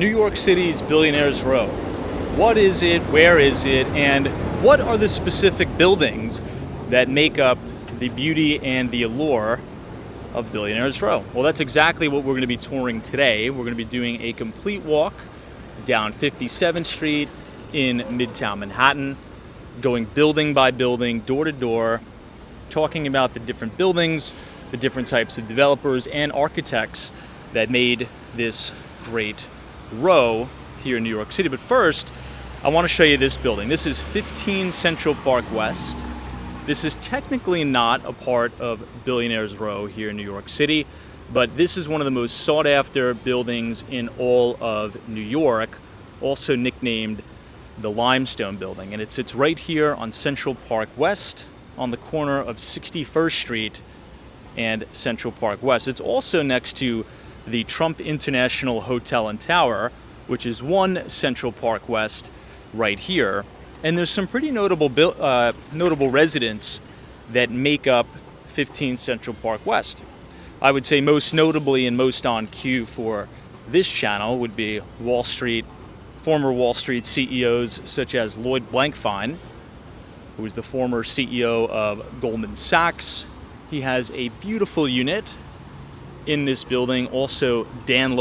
New York City's Billionaires Row. What is it, where is it, and what are the specific buildings that make up the beauty and the allure of Billionaires Row? Well, that's exactly what we're going to be touring today. We're going to be doing a complete walk down 57th Street in Midtown Manhattan, going building by building, door to door, talking about the different buildings, the different types of developers and architects that made this great row here in New York City. But first, I want to show you this building. This is 15 Central Park West. This is technically not a part of Billionaires Row here in New York City, but this is one of the most sought after buildings in all of New York, also nicknamed the Limestone Building. And it sits right here on Central Park West on the corner of 61st Street and Central Park West. It's also next to the Trump International Hotel and Tower, which is 1 Central Park West right here. And there's some pretty notable residents that make up 15 Central Park West. I would say most notably and most on cue for this channel would be former Wall Street CEOs such as Lloyd Blankfein, who was the former CEO of Goldman Sachs. He has a beautiful unit in this building. Also Daniel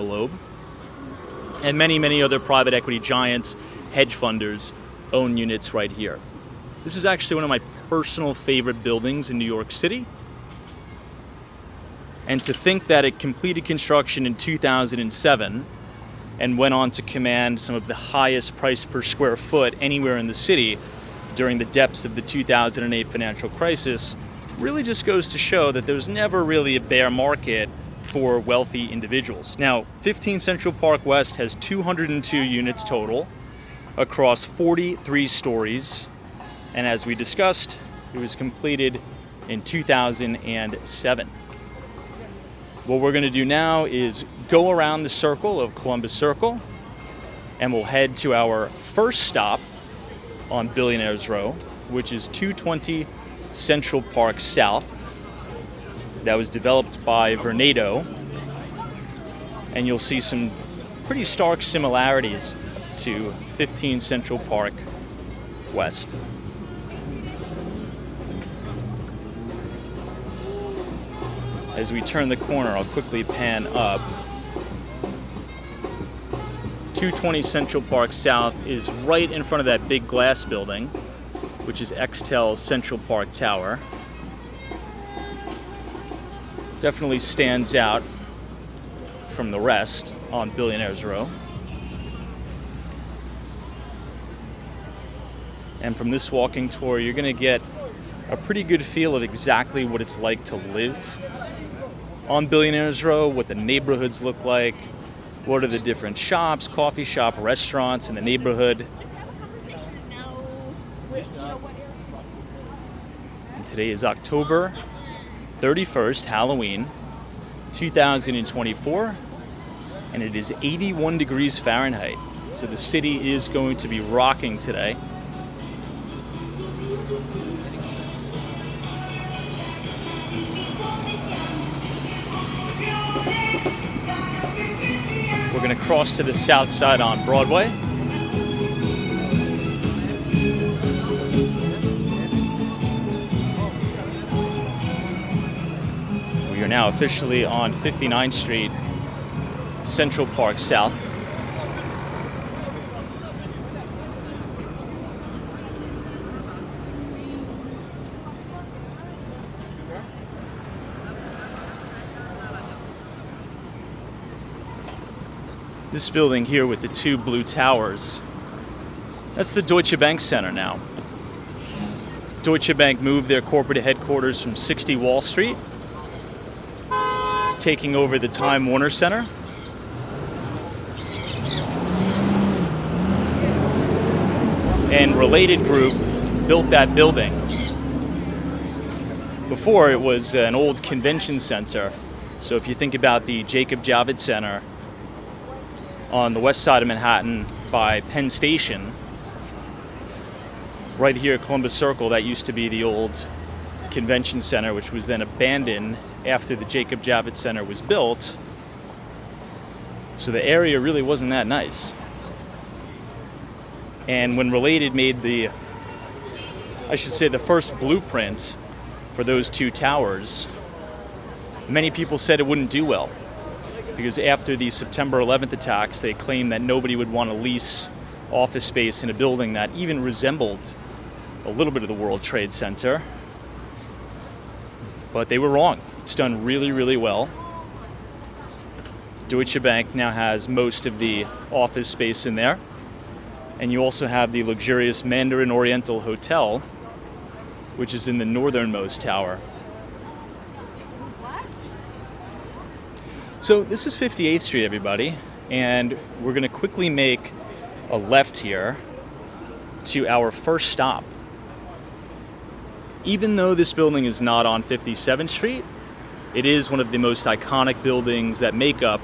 Loeb, and many, many other private equity giants, hedge funders own units right here. This is actually one of my personal favorite buildings in New York City. And to think that it completed construction in 2007 and went on to command some of the highest price per square foot anywhere in the city during the depths of the 2008 financial crisis really just goes to show that there's never really a bear market for wealthy individuals. Now, 15 Central Park West has 202 units total across 43 stories, and as we discussed, it was completed in 2007. What we're going to do now is go around the circle of Columbus Circle, and we'll head to our first stop on Billionaires Row, which is 220 Central Park South. That was developed by Vornado, and you'll see some pretty stark similarities to 15 Central Park West. As we turn the corner, I'll quickly pan up. 220 Central Park South is right in front of that big glass building, which is Extel's Central Park Tower. Definitely stands out from the rest on Billionaires Row. And from this walking tour, you're going to get a pretty good feel of exactly what it's like to live on Billionaires Row, what the neighborhoods look like, what are the different shops, coffee shop, restaurants in the neighborhood. And today is October 31st, Halloween, 2024, and it is 81 degrees Fahrenheit. So the city is going to be rocking today. We're going to cross to the south side on Broadway. We are now officially on 59th Street, Central Park South. This building here with the 2 blue towers, that's the Deutsche Bank Center now. Deutsche Bank moved their corporate headquarters from 60 Wall Street, taking over the Time Warner Center. And Related Group built that building. Before, it was an old convention center. So if you think about the Jacob Javits Center on the west side of Manhattan by Penn Station, right here at Columbus Circle, that used to be the old convention center, which was then abandoned after the Jacob Javits Center was built. So the area really wasn't that nice. And when Related made the first blueprint for those two towers, many people said it wouldn't do well. Because after the September 11th attacks, they claimed that nobody would want to lease office space in a building that even resembled a little bit of the World Trade Center. But they were wrong. It's done really, really well. Deutsche Bank now has most of the office space in there. And you also have the luxurious Mandarin Oriental Hotel, which is in the northernmost tower. So this is 58th Street, everybody, and we're going to quickly make a left here to our first stop. Even though this building is not on 57th Street, it is one of the most iconic buildings that make up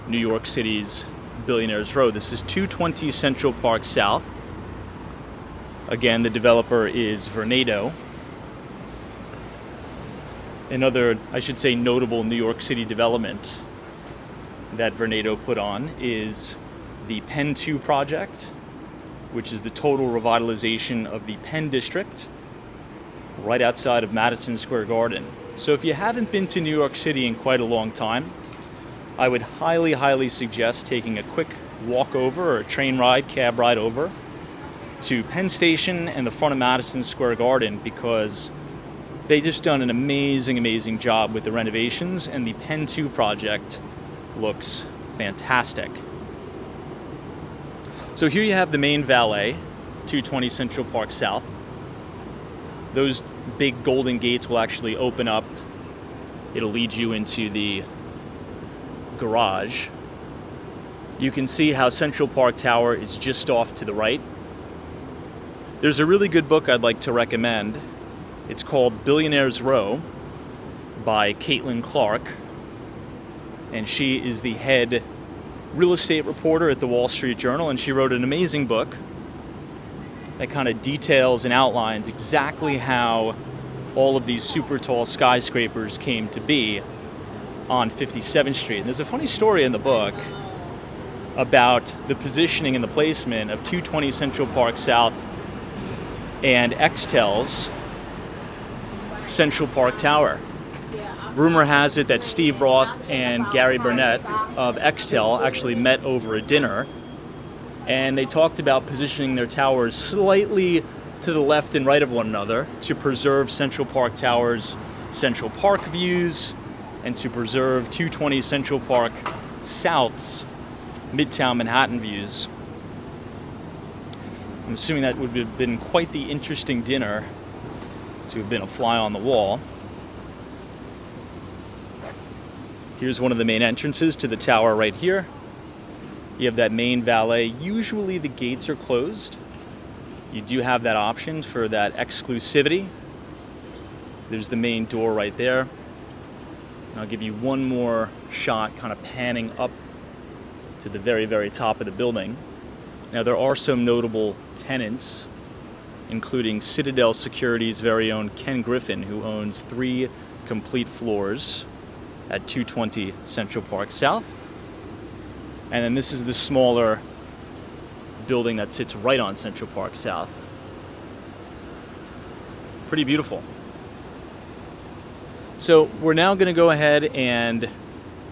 New York City's Billionaires Row. This is 220 Central Park South. Again, the developer is Vornado. Another, notable New York City development that Vornado put on is the Penn 2 project, which is the total revitalization of the Penn District right outside of Madison Square Garden. So if you haven't been to New York City in quite a long time, I would highly, highly suggest taking a quick walk over or a train ride, cab ride over to Penn Station and the front of Madison Square Garden, because they just done an amazing, amazing job with the renovations, and the Penn 2 project looks fantastic. So here you have the main valet, 220 Central Park South. Those big golden gates will actually open up. It'll lead you into the garage. You can see how Central Park Tower is just off to the right. There's a really good book I'd like to recommend. It's called Billionaires Row by Caitlin Clark, and she is the head real estate reporter at the Wall Street Journal, and she wrote an amazing book that kind of details and outlines exactly how all of these super tall skyscrapers came to be on 57th Street. And there's a funny story in the book about the positioning and the placement of 220 Central Park South and Extel's Central Park Tower. Rumor has it that Steve Roth and Gary Burnett of Extel actually met over a dinner, and they talked about positioning their towers slightly to the left and right of one another to preserve Central Park Tower's Central Park views and to preserve 220 Central Park South's Midtown Manhattan views. I'm assuming that would have been quite the interesting dinner to have been a fly on the wall. Here's one of the main entrances to the tower right here. You have that main valet. Usually the gates are closed. You do have that option for that exclusivity. There's the main door right there. And I'll give you one more shot kind of panning up to the very, very top of the building. Now there are some notable tenants, including Citadel Security's very own Ken Griffin, who owns 3 complete floors at 220 Central Park South. And then this is the smaller building that sits right on Central Park South. Pretty beautiful. So we're now going to go ahead and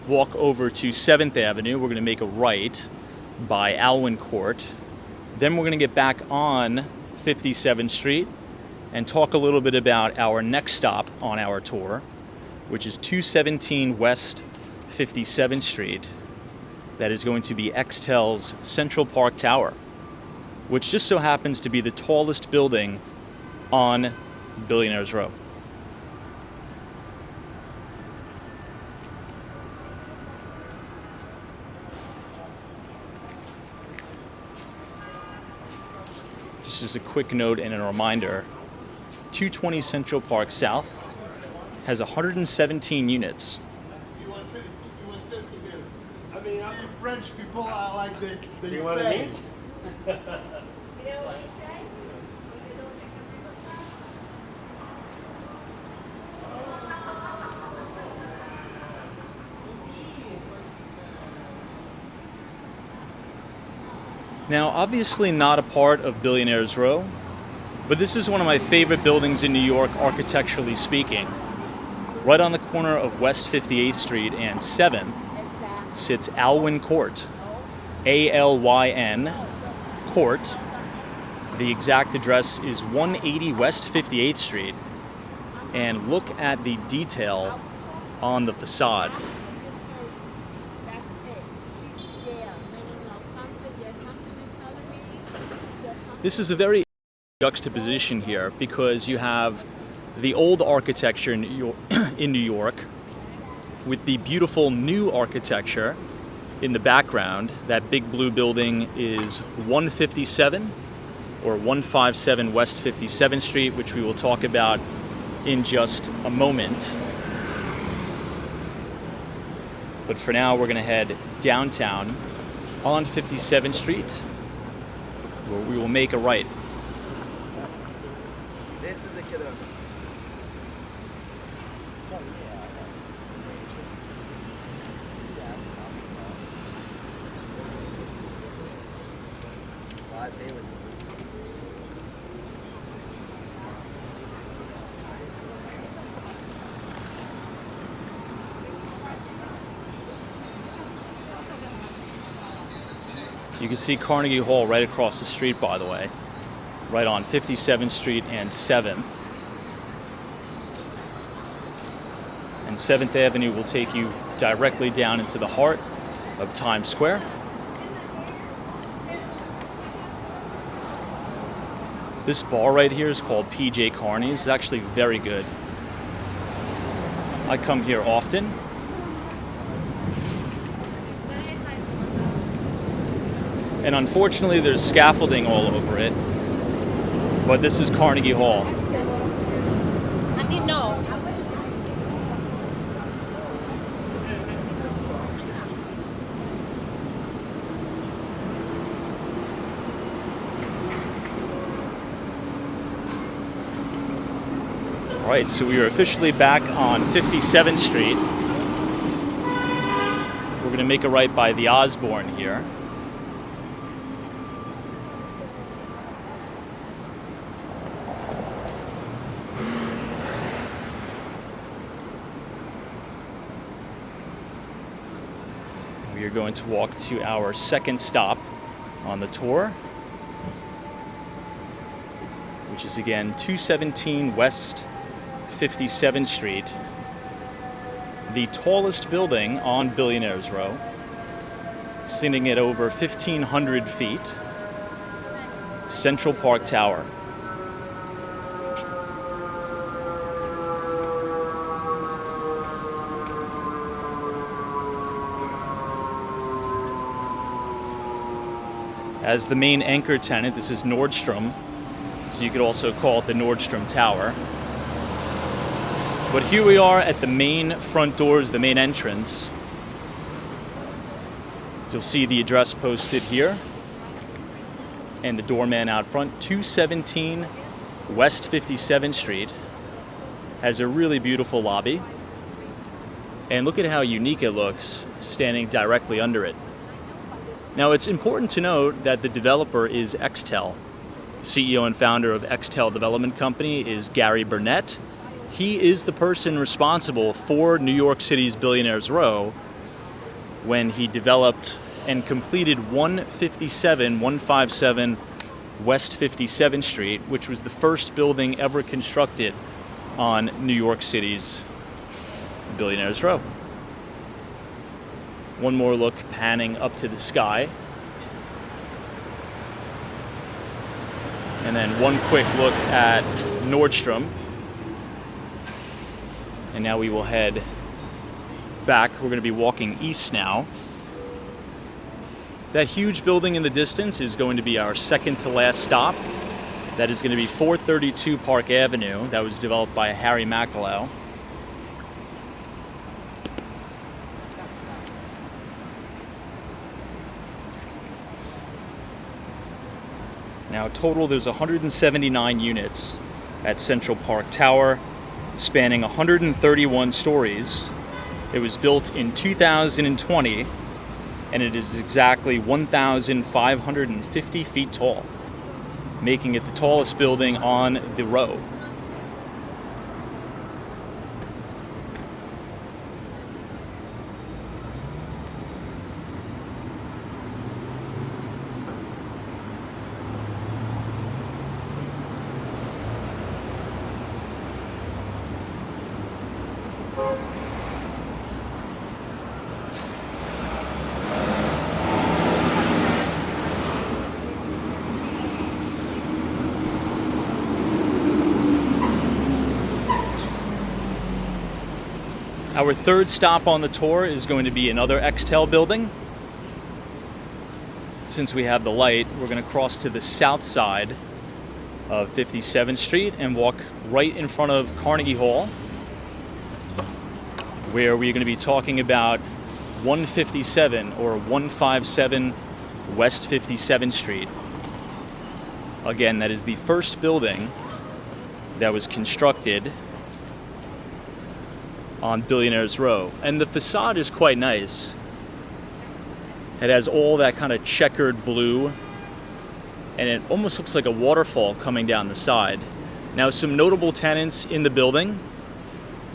walk over to 7th Avenue. We're going to make a right by Alwyn Court. Then we're going to get back on 57th Street and talk a little bit about our next stop on our tour, which is 217 West 57th Street. That is going to be Extel's Central Park Tower, which just so happens to be the tallest building on Billionaires Row. Just as a quick note and a reminder, 220 Central Park South has 117 units. He was testing this. I mean, French people are like they you want to say. meet? You know what he said? Now, obviously not a part of Billionaires Row, but this is one of my favorite buildings in New York, architecturally speaking. Right on the corner of West 58th Street and 7th sits Alwyn Court, A-L-Y-N Court. The exact address is 180 West 58th Street. And look at the detail on the facade. This is a very juxtaposition here because you have the old architecture in New York with the beautiful new architecture in the background. That big blue building is 157 or 157 West 57th Street, which we will talk about in just a moment. But for now, we're going to head downtown on 57th Street, where we will make a right. This is the kiddos. You can see Carnegie Hall right across the street, by the way, right on 57th Street and 7th. And 7th Avenue will take you directly down into the heart of Times Square. This bar right here is called PJ Carney's. It's actually very good. I come here often. And unfortunately, there's scaffolding all over it. But this is Carnegie Hall. I mean, no. All right, so we are officially back on 57th Street. We're going to make a right by the Osborne here. We are going to walk to our second stop on the tour, which is again 217 West 57th Street, the tallest building on Billionaires Row, sitting at over 1,500 feet, Central Park Tower. As the main anchor tenant, this is Nordstrom, so you could also call it the Nordstrom Tower. But here we are at the main front doors, the main entrance. You'll see the address posted here and the doorman out front. 217 West 57th Street has a really beautiful lobby. And look at how unique it looks standing directly under it. Now, it's important to note that the developer is Extel. The CEO and founder of Extel Development Company is Gary Burnett. He is the person responsible for New York City's Billionaires Row when he developed and completed 157 West 57th Street, which was the first building ever constructed on New York City's Billionaires Row. One more look panning up to the sky. And then one quick look at Nordstrom. And now we will head back. We're going to be walking east now. That huge building in the distance is going to be our second to last stop. That is going to be 432 Park Avenue. That was developed by Harry Mackelow. Now, total, there's 179 units at Central Park Tower, spanning 131 stories. It was built in 2020, and it is exactly 1,550 feet tall, making it the tallest building on the row. Our third stop on the tour is going to be another Extel building. Since we have the light, we're going to cross to the south side of 57th Street and walk right in front of Carnegie Hall, where we're going to be talking about 157 or 157 West 57th Street. Again, that is the first building that was constructed on Billionaires Row. And the facade is quite nice. It has all that kind of checkered blue, and it almost looks like a waterfall coming down the side. Now, some notable tenants in the building: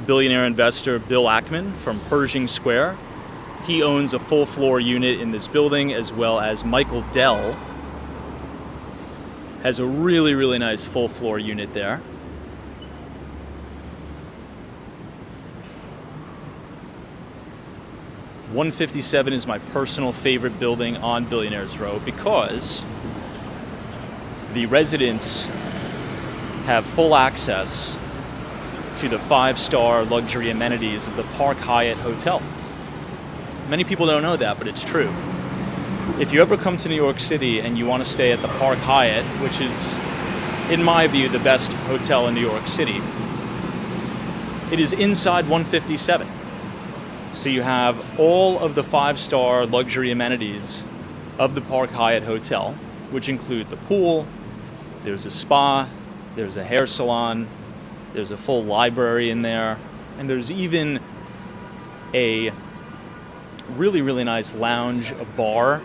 billionaire investor Bill Ackman from Pershing Square. He owns a full floor unit in this building, as well as Michael Dell has a really, really nice full floor unit there. .157 is my personal favorite building on Billionaires Row because the residents have full access to the 5-star luxury amenities of the Park Hyatt Hotel. Many people don't know that, but it's true. If you ever come to New York City and you want to stay at the Park Hyatt, which is, in my view, the best hotel in New York City, it is inside 157. So you have all of the 5-star luxury amenities of the Park Hyatt Hotel, which include the pool, there's a spa, there's a hair salon, there's a full library in there, and there's even a really, really nice lounge, a bar,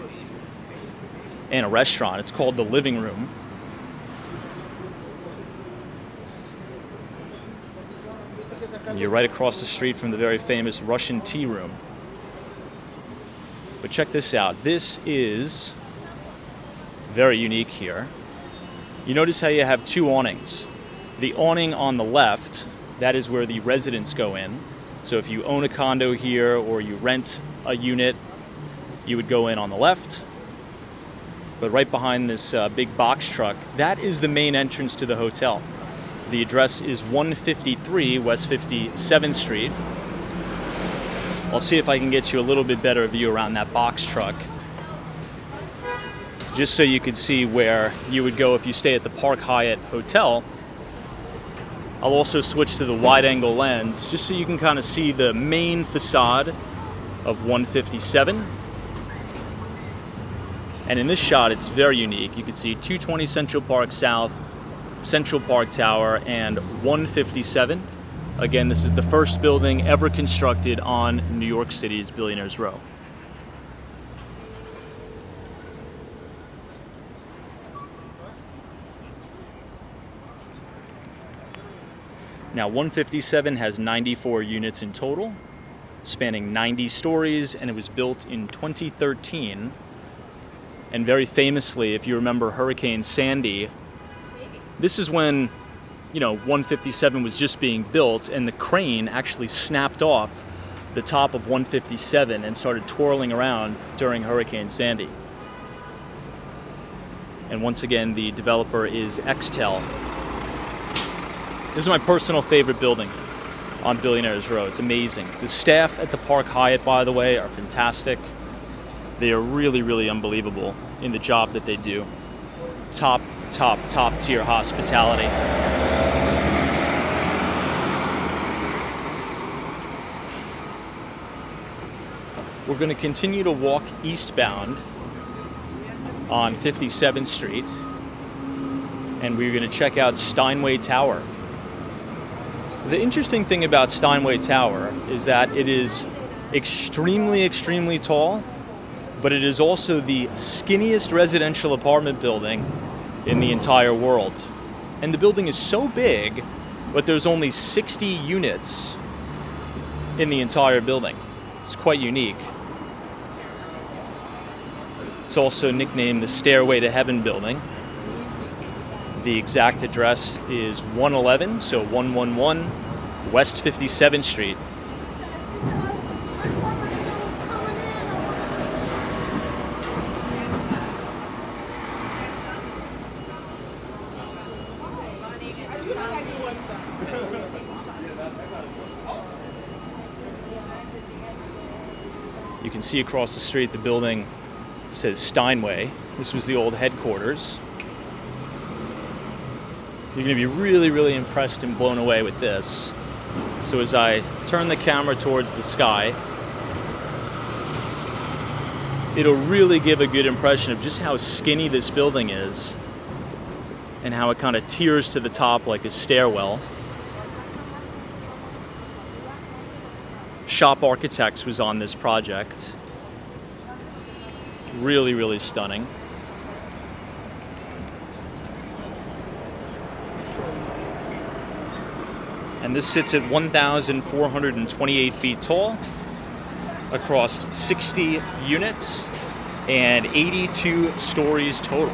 and a restaurant. It's called the Living Room. And you're right across the street from the very famous Russian tea room. But check this out. This is very unique here. You notice how you have two awnings. The awning on the left, that is where the residents go in. So if you own a condo here or you rent a unit, you would go in on the left. But right behind this big box truck, that is the main entrance to the hotel. The address is 153 West 57th Street. I'll see if I can get you a little bit better view around that box truck, just so you could see where you would go if you stay at the Park Hyatt Hotel. I'll also switch to the wide-angle lens, just so you can kind of see the main facade of 157. And in this shot, it's very unique. You can see 220 Central Park South, Central Park Tower, and 157. Again, this is the first building ever constructed on New York City's Billionaires Row. Now, 157 has 94 units in total, spanning 90 stories, and it was built in 2013. And very famously, if you remember Hurricane Sandy, this is when, 157 was just being built, and the crane actually snapped off the top of 157 and started twirling around during Hurricane Sandy. And once again, the developer is Extel. This is my personal favorite building on Billionaires Row. It's amazing. The staff at the Park Hyatt, by the way, are fantastic. They are really, really unbelievable in the job that they do. Top tier hospitality. We're going to continue to walk eastbound on 57th Street, and we're going to check out Steinway Tower. The interesting thing about Steinway Tower is that it is extremely, extremely tall, but it is also the skinniest residential apartment building in the entire world. And the building is so big, but there's only 60 units in the entire building. It's quite unique. It's also nicknamed the Stairway to Heaven building. The exact address is 111, so 111 West 57th Street. You can see across the street the building says Steinway. This was the old headquarters. You're going to be really, really impressed and blown away with this. So as I turn the camera towards the sky, it'll really give a good impression of just how skinny this building is and how it kind of tears to the top like a stairwell. Shop Architects was on this project. Really, really stunning. And this sits at 1,428 feet tall across 60 units and 82 stories total.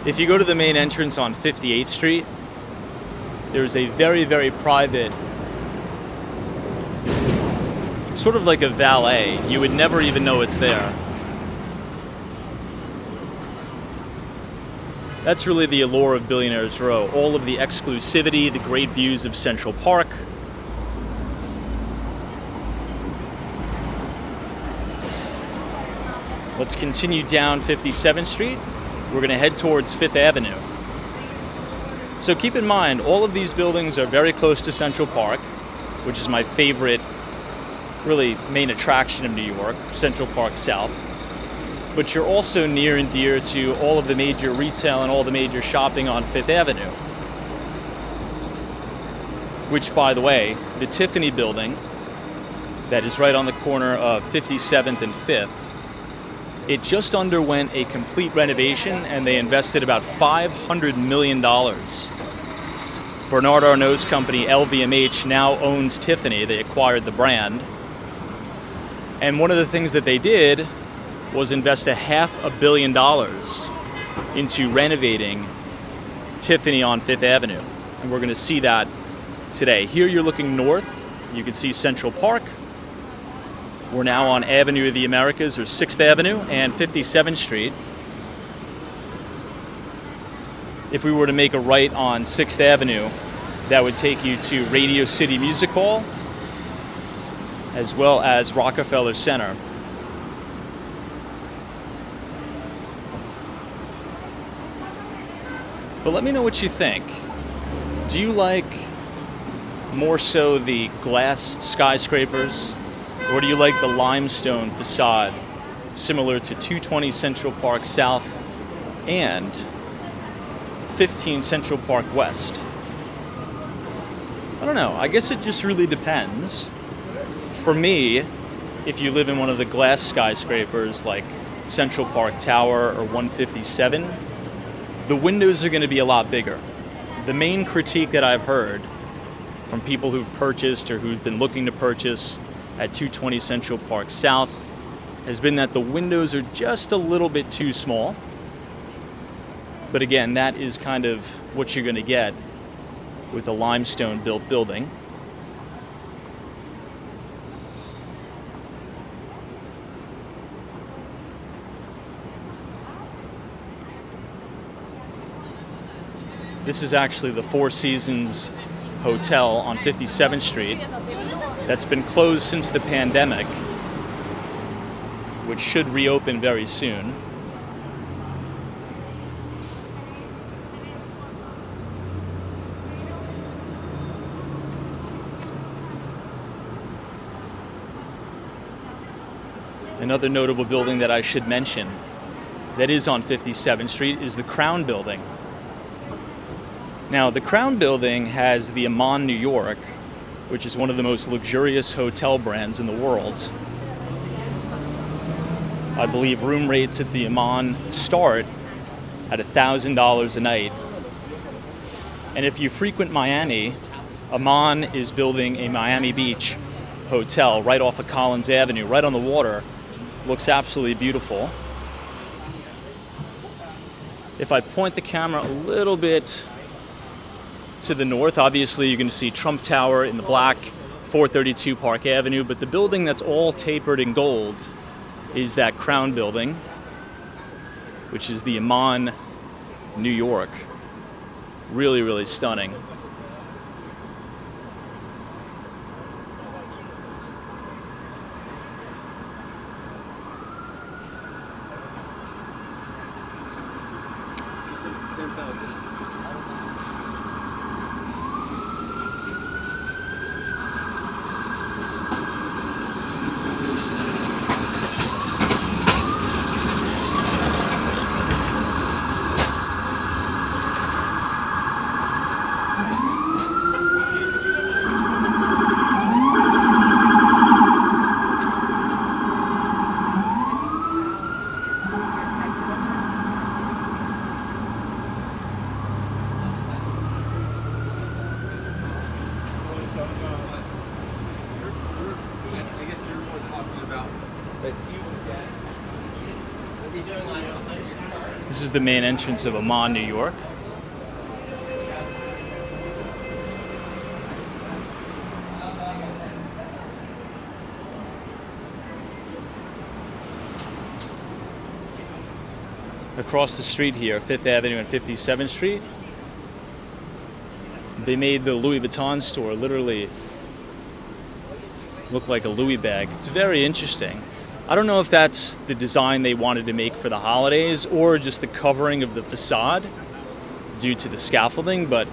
If you go to the main entrance on 58th Street, there's a very, very private, sort of like a valet. You would never even know it's there. That's really the allure of Billionaires Row. All of the exclusivity, the great views of Central Park. Let's continue down 57th Street. We're going to head towards 5th Avenue. So keep in mind, all of these buildings are very close to Central Park, which is my favorite, really main attraction of New York, Central Park South. But you're also near and dear to all of the major retail and all the major shopping on 5th Avenue. Which, by the way, the Tiffany building that is right on the corner of 57th and 5th, it just underwent a complete renovation and they invested about $500 million. Bernard Arnault's company, LVMH, now owns Tiffany. They acquired the brand. And one of the things that they did was invest $500 million into renovating Tiffany on 5th Avenue. And we're going to see that today. Here you're looking north. You can see Central Park. We're now on Avenue of the Americas, or 6th Avenue, and 57th Street. If we were to make a right on 6th Avenue, that would take you to Radio City Music Hall, as well as Rockefeller Center. But let me know what you think. Do you like more so the glass skyscrapers? Or do you like the limestone facade, similar to 220 Central Park South and 15 Central Park West? I don't know. I guess it just really depends. For me, if you live in one of the glass skyscrapers like Central Park Tower or 157, the windows are going to be a lot bigger. The main critique that I've heard from people who've purchased or who've been looking to purchase at 220 Central Park South has been that the windows are just a little bit too small. But again, that is kind of what you're going to get with a limestone built building. This is actually the Four Seasons Hotel on 57th Street that's been closed since the pandemic, which should reopen very soon. Another notable building that I should mention that is on 57th Street is the Crown Building. Now, the Crown Building has the Aman New York, which is one of the most luxurious hotel brands in the world. I believe room rates at the Aman start at $1,000 a night. And if you frequent Miami, Aman is building a Miami Beach hotel right off of Collins Avenue, right on the water. Looks absolutely beautiful. If I point the camera a little bit to the north, obviously you're going to see Trump Tower in the black, 432 Park Avenue, but the building that's all tapered in gold is that Crown Building, which is the Aman New York. Really, really stunning. This is the main entrance of Aman, New York. Across the street here, 5th Avenue and 57th Street, they made the Louis Vuitton store literally look like a Louis bag. It's very interesting. I don't know if that's the design they wanted to make for the holidays or just the covering of the facade due to the scaffolding, but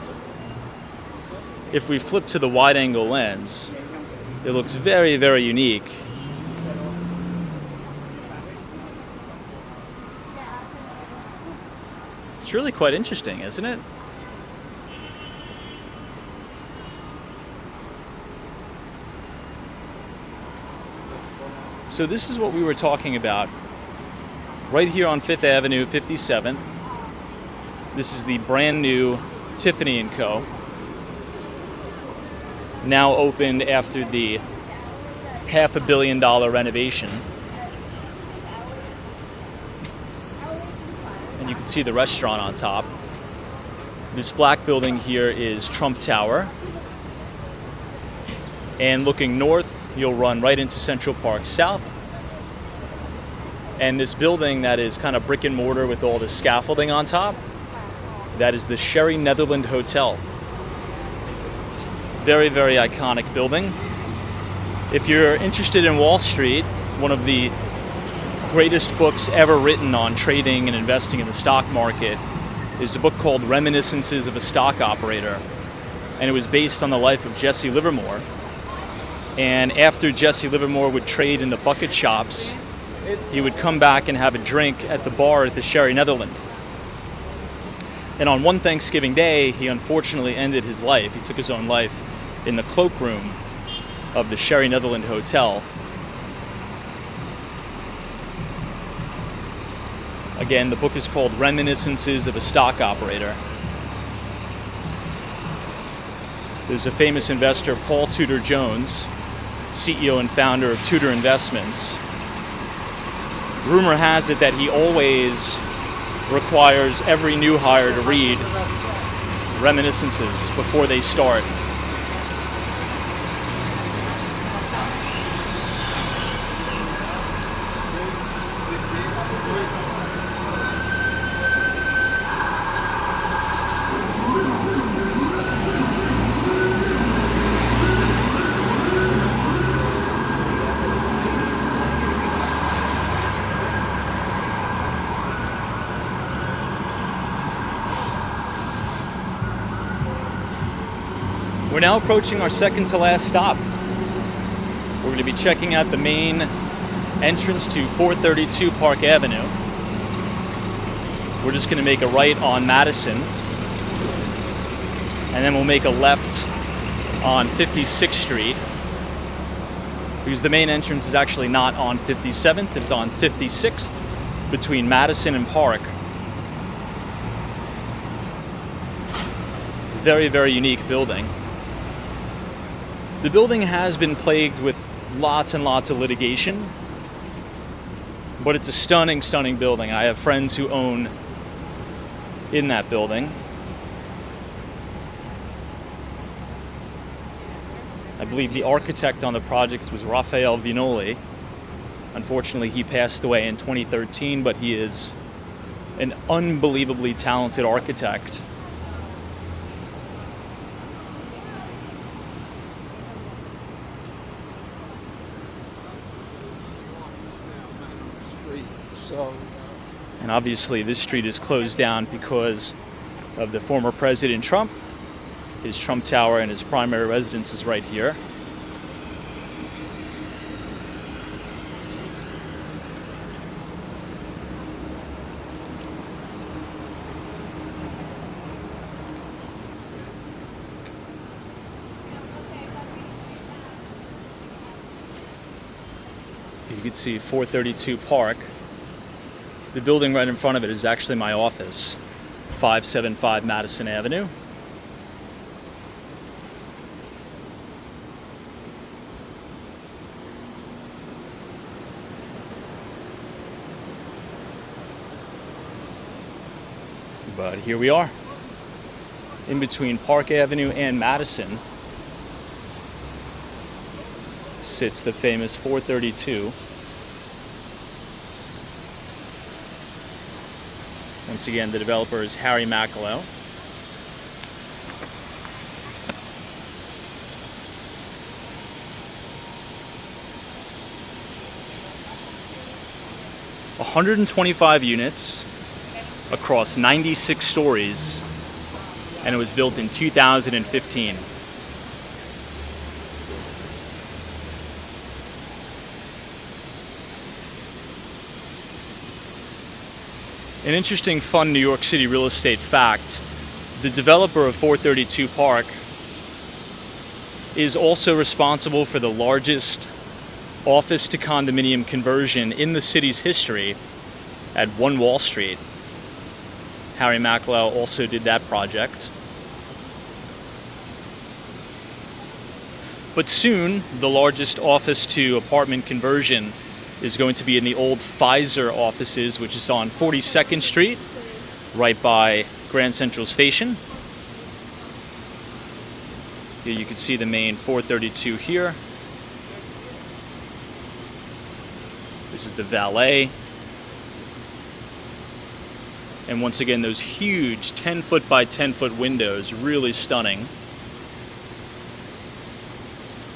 if we flip to the wide-angle lens, it looks very, very unique. It's really quite interesting, isn't it? So this is what we were talking about right here on 5th Avenue, 57th. This is the brand new Tiffany & Co. Now opened after the $500 million renovation. And you can see the restaurant on top. This black building here is Trump Tower. And looking north, you'll run right into Central Park South. And this building that is kind of brick and mortar with all the scaffolding on top, that is the Sherry Netherland Hotel. Very, very iconic building. If you're interested in Wall Street, one of the greatest books ever written on trading and investing in the stock market is a book called Reminiscences of a Stock Operator. And it was based on the life of Jesse Livermore. And after Jesse Livermore would trade in the bucket shops, he would come back and have a drink at the bar at the Sherry Netherland. And on one Thanksgiving Day, he unfortunately ended his life. He took his own life in the cloakroom of the Sherry Netherland Hotel. Again, the book is called Reminiscences of a Stock Operator. There's a famous investor, Paul Tudor Jones, CEO and founder of Tudor Investments. Rumor has it that he always requires every new hire to read Reminiscences before they start. We're now approaching our second to last stop. We're going to be checking out the main entrance to 432 Park Avenue. We're just going to make a right on Madison, and then we'll make a left on 56th Street, because the main entrance is actually not on 57th, it's on 56th, between Madison and Park. Very, very unique building. The building has been plagued with lots and lots of litigation, but it's a stunning, stunning building. I have friends who own in that building. I believe the architect on the project was Raphael Vignoli. Unfortunately, he passed away in 2013, but he is an unbelievably talented architect. And obviously this street is closed down because of the former President Trump. His Trump Tower and his primary residence is right here. You can see 432 Park. The building right in front of it is actually my office, 575 Madison Avenue. But here we are, in between Park Avenue and Madison sits the famous 432. Once again, the developer is Harry Macalo. $125 units across 96 stories, and it was built in 2015. An interesting, fun New York City real estate fact: the developer of 432 Park is also responsible for the largest office to condominium conversion in the city's history at 1 Wall Street. Harry Macalo also did that project. But soon, the largest office to apartment conversion is going to be in the old Pfizer offices, which is on 42nd Street, right by Grand Central Station. Here you can see the main 432 here. This is the valet. And once again, those huge 10-foot by 10-foot windows, really stunning.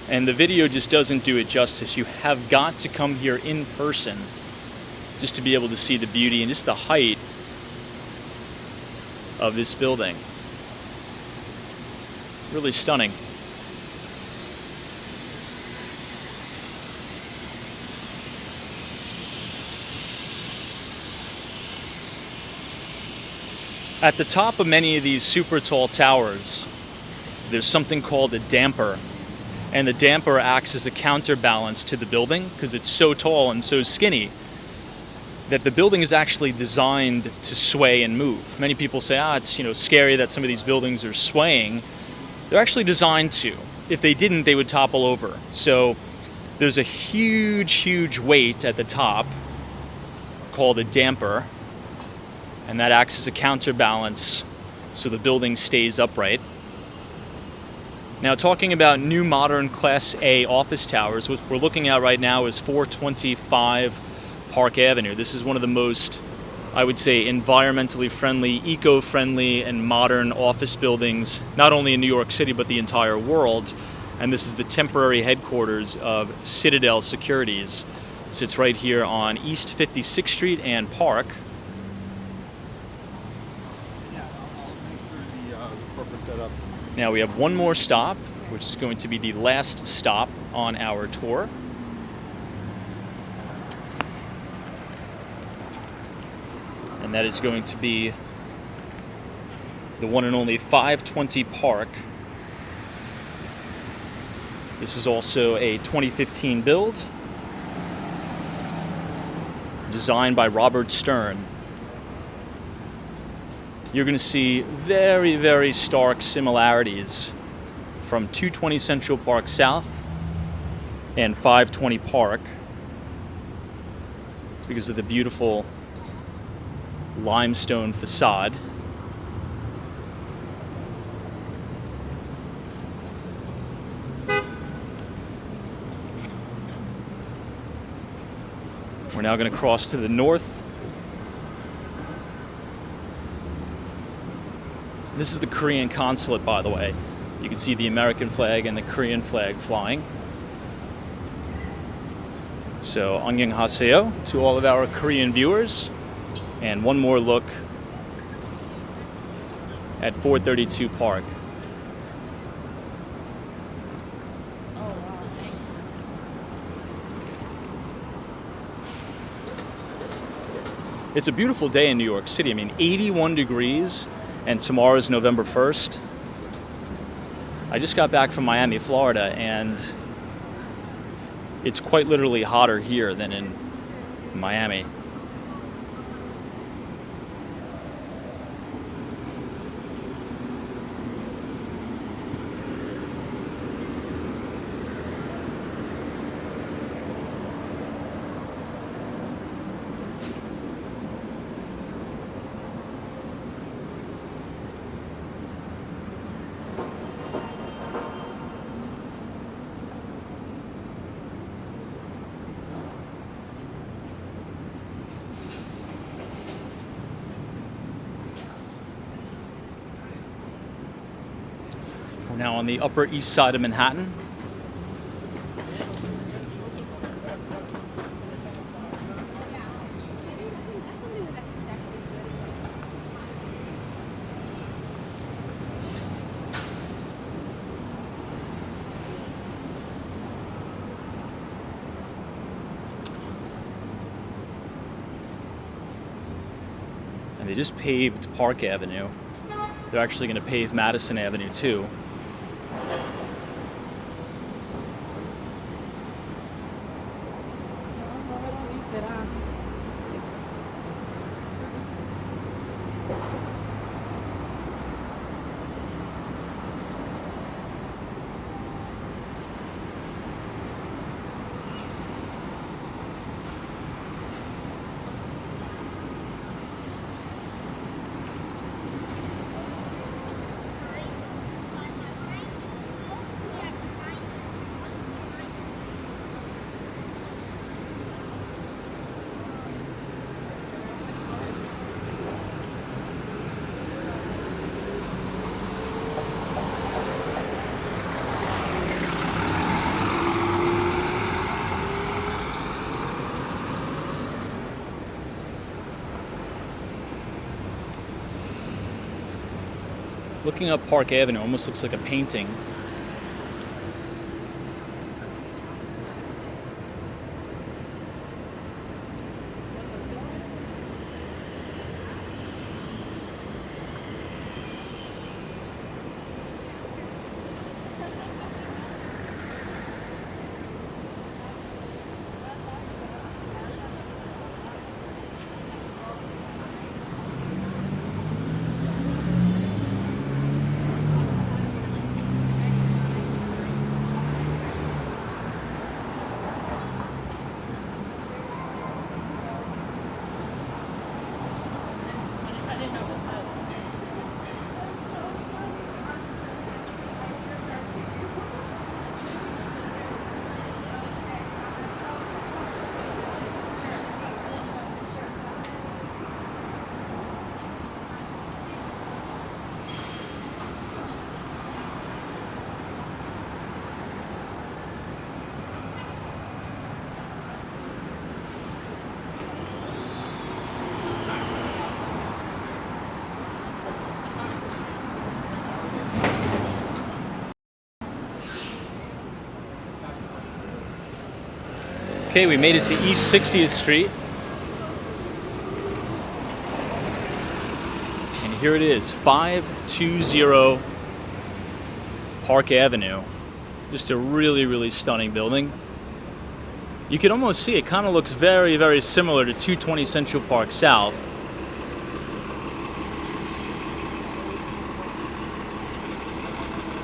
And the video just doesn't do it justice. You have got to come here in person just to be able to see the beauty and just the height of this building. Really stunning. At the top of many of these super tall towers, there's something called a damper. And the damper acts as a counterbalance to the building because it's so tall and so skinny that the building is actually designed to sway and move. Many people say, it's scary that some of these buildings are swaying. They're actually designed to. If they didn't, they would topple over. So there's a huge, huge weight at the top called a damper, and that acts as a counterbalance so the building stays upright. Now, talking about new modern Class A office towers, what we're looking at right now is 425 Park Avenue. This is one of the most, I would say, environmentally friendly, eco-friendly, and modern office buildings, not only in New York City, but the entire world. And this is the temporary headquarters of Citadel Securities. It sits right here on East 56th Street and Park. Now we have one more stop, which is going to be the last stop on our tour. and that is going to be the one and only 520 Park. This is also a 2015 build, designed by Robert Stern. You're going to see very, very stark similarities from 220 Central Park South and 520 Park because of the beautiful limestone facade. We're now going to cross to the north. This is the Korean consulate, by the way. You can see the American flag and the Korean flag flying. So, annyeonghaseyo to all of our Korean viewers. And one more look at 432 Park. It's a beautiful day in New York City. I mean, 81 degrees, and tomorrow is November 1st. I just got back from Miami, Florida, and it's quite literally hotter here than in Miami. Now on the Upper East Side of Manhattan. And they just paved Park Avenue. They're actually going to pave Madison Avenue too. Looking up Park Avenue almost looks like a painting. Okay, we made it to East 60th Street. Here it is, 520 Park Avenue. Just a really, really stunning building. You can almost see it kind of looks very, very similar to 220 Central Park South.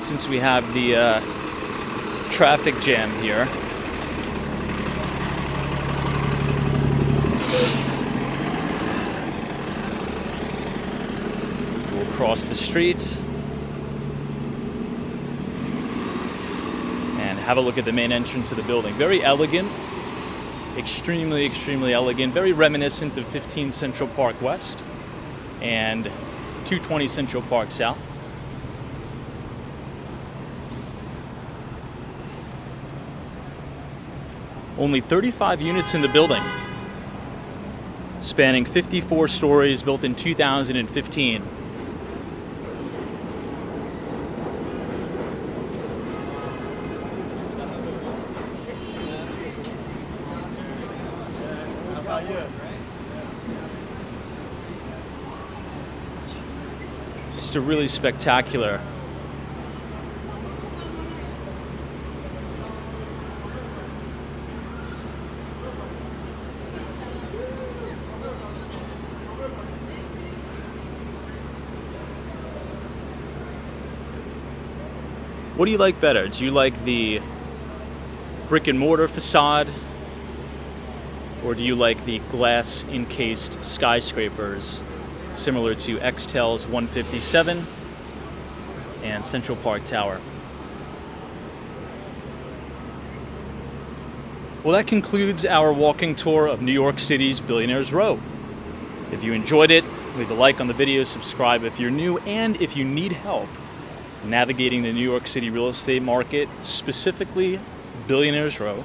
Since we have the traffic jam here. We'll cross the street and have a look at the main entrance of the building. Very elegant, extremely, extremely elegant, very reminiscent of 15 Central Park West and 220 Central Park South. Only 35 units in the building, spanning 54 stories, built in 2015. Just a really spectacular What do you like better? Do you like the brick and mortar facade, or do you like the glass encased skyscrapers similar to Extel's 157 and Central Park Tower? Well, that concludes our walking tour of New York City's Billionaires Row. If you enjoyed it, leave a like on the video, subscribe if you're new, and if you need help navigating the New York City real estate market, specifically Billionaires Row,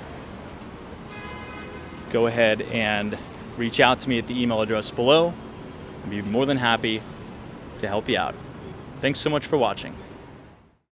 go ahead and reach out to me at the email address below. I'd be more than happy to help you out. Thanks so much for watching.